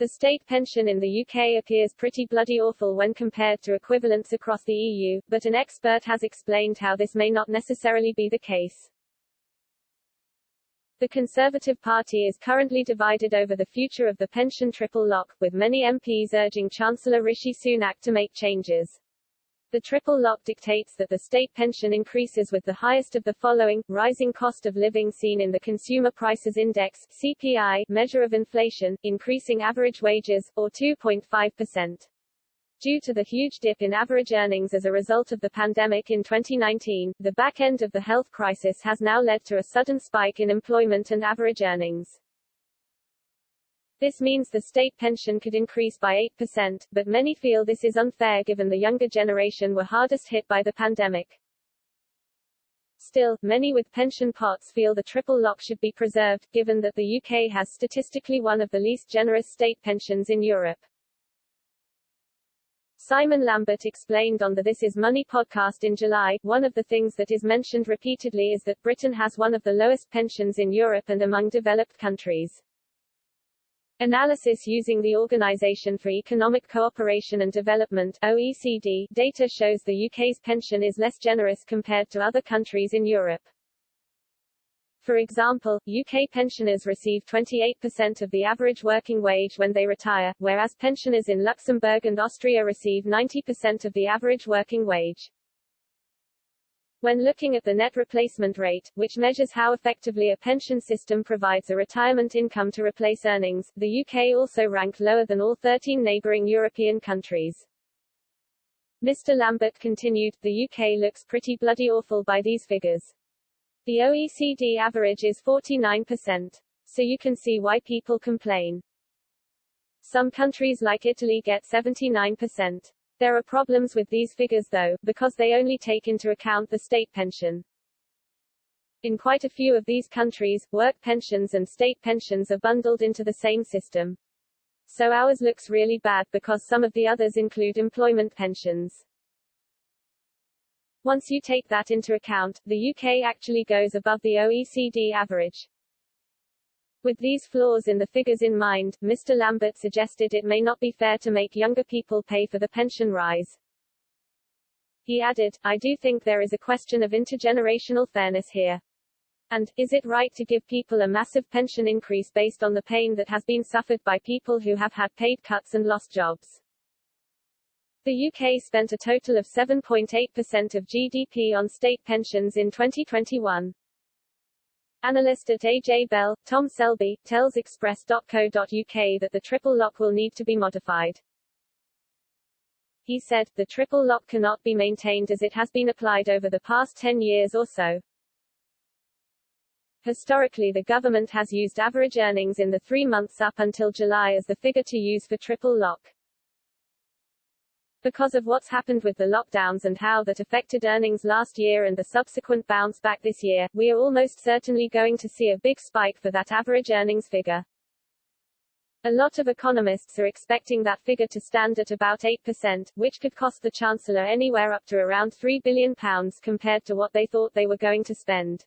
The state pension in the UK appears pretty bloody awful when compared to equivalents across the EU, but an expert has explained how this may not necessarily be the case. The Conservative Party is currently divided over the future of the pension triple lock, with many MPs urging Chancellor Rishi Sunak to make changes. The triple lock dictates that the state pension increases with the highest of the following: rising cost of living seen in the Consumer Prices Index (CPI) measure of inflation, increasing average wages, or 2.5%. Due to the huge dip in average earnings as a result of the pandemic in 2019, the back end of the health crisis has now led to a sudden spike in employment and average earnings. This means the state pension could increase by 8%, but many feel this is unfair given the younger generation were hardest hit by the pandemic. Still, many with pension pots feel the triple lock should be preserved, given that the UK has statistically one of the least generous state pensions in Europe. Simon Lambert explained on the This Is Money podcast in July, one of the things that is mentioned repeatedly is that Britain has one of the lowest pensions in Europe and among developed countries. Analysis using the Organisation for Economic Cooperation and Development (OECD) data shows the UK's pension is less generous compared to other countries in Europe. For example, UK pensioners receive 28% of the average working wage when they retire, whereas pensioners in Luxembourg and Austria receive 90% of the average working wage. When looking at the net replacement rate, which measures how effectively a pension system provides a retirement income to replace earnings, the UK also ranked lower than all 13 neighbouring European countries. Mr. Lambert continued, the UK looks pretty bloody awful by these figures. The OECD average is 49%. So you can see why people complain. Some countries like Italy get 79%. There are problems with these figures though, because they only take into account the state pension. In quite a few of these countries, work pensions and state pensions are bundled into the same system. So ours looks really bad because some of the others include employment pensions. Once you take that into account, the UK actually goes above the OECD average. With these flaws in the figures in mind, Mr. Lambert suggested it may not be fair to make younger people pay for the pension rise. He added, I do think there is a question of intergenerational fairness here. And, is it right to give people a massive pension increase based on the pain that has been suffered by people who have had paid cuts and lost jobs? The UK spent a total of 7.8% of GDP on state pensions in 2021. Analyst at AJ Bell, Tom Selby, tells Express.co.uk that the triple lock will need to be modified. He said, the triple lock cannot be maintained as it has been applied over the past 10 years or so. Historically, the government has used average earnings in the 3 months up until July as the figure to use for triple lock. Because of what's happened with the lockdowns and how that affected earnings last year and the subsequent bounce back this year, we are almost certainly going to see a big spike for that average earnings figure. A lot of economists are expecting that figure to stand at about 8%, which could cost the Chancellor anywhere up to around £3 billion compared to what they thought they were going to spend.